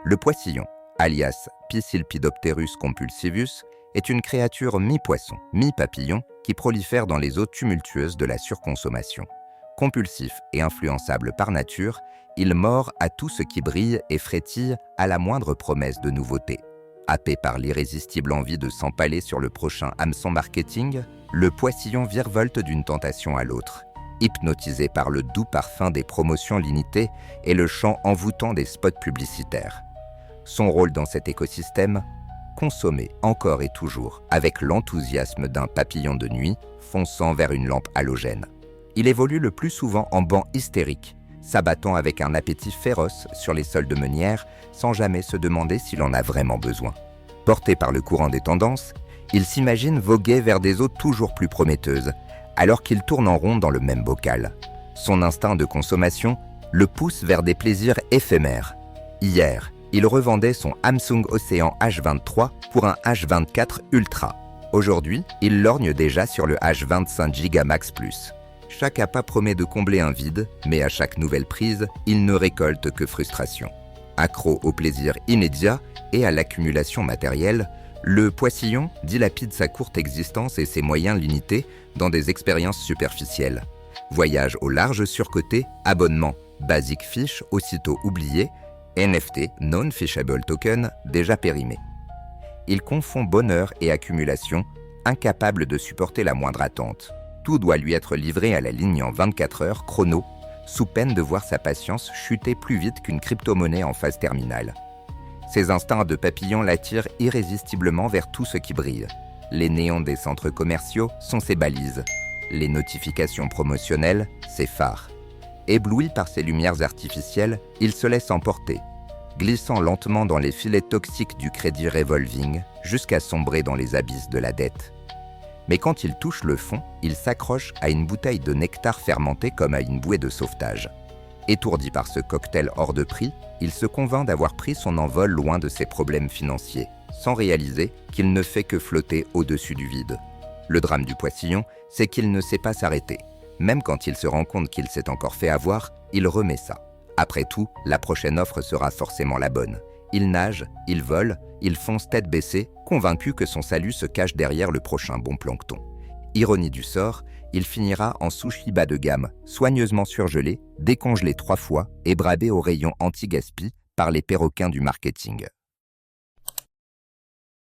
Le poissillon, alias Piscilpidopterus compulsivus, est une créature mi-poisson, mi-papillon qui prolifère dans les eaux tumultueuses de la surconsommation. Compulsif et influençable par nature, il mord à tout ce qui brille et frétille à la moindre promesse de nouveauté. Happé par l'irrésistible envie de s'empaler sur le prochain hameçon marketing, le poissillon virevolte d'une tentation à l'autre, hypnotisé par le doux parfum des promotions limitées et le chant envoûtant des spots publicitaires. Son rôle dans cet écosystème, consommer encore et toujours avec l'enthousiasme d'un papillon de nuit fonçant vers une lampe halogène. Il évolue le plus souvent en banc hystérique, s'abattant avec un appétit féroce sur les sols de meunière sans jamais se demander s'il en a vraiment besoin. Porté par le courant des tendances, il s'imagine voguer vers des eaux toujours plus prometteuses, alors qu'il tourne en rond dans le même bocal. Son instinct de consommation le pousse vers des plaisirs éphémères. Hier, il revendait son Samsung Océan H23 pour un H24 Ultra. Aujourd'hui, il lorgne déjà sur le H25 Go Max Plus. Chaque appât promet de combler un vide, mais à chaque nouvelle prise, il ne récolte que frustration. Accro au plaisir immédiat et à l'accumulation matérielle, le poissillon dilapide sa courte existence et ses moyens limités dans des expériences superficielles. Voyage au large surcoté, abonnement, basic fish aussitôt oublié, NFT, non-fishable token, déjà périmé. Il confond bonheur et accumulation, incapable de supporter la moindre attente. Tout doit lui être livré à la ligne en 24 heures chrono, sous peine de voir sa patience chuter plus vite qu'une crypto-monnaie en phase terminale. Ses instincts de papillon l'attirent irrésistiblement vers tout ce qui brille. Les néons des centres commerciaux sont ses balises. Les notifications promotionnelles, ses phares. Ébloui par ces lumières artificielles, il se laisse emporter, glissant lentement dans les filets toxiques du crédit revolving jusqu'à sombrer dans les abysses de la dette. Mais quand il touche le fond, il s'accroche à une bouteille de nectar fermenté comme à une bouée de sauvetage. Étourdi par ce cocktail hors de prix, il se convainc d'avoir pris son envol loin de ses problèmes financiers, sans réaliser qu'il ne fait que flotter au-dessus du vide. Le drame du poissillon, c'est qu'il ne sait pas s'arrêter. Même quand il se rend compte qu'il s'est encore fait avoir, il remet ça. Après tout, la prochaine offre sera forcément la bonne. Il nage, il vole, il fonce tête baissée, convaincu que son salut se cache derrière le prochain bon plancton. Ironie du sort, il finira en sushi bas de gamme, soigneusement surgelé, décongelé 3 fois et brabé au rayon anti-gaspi par les perroquins du marketing.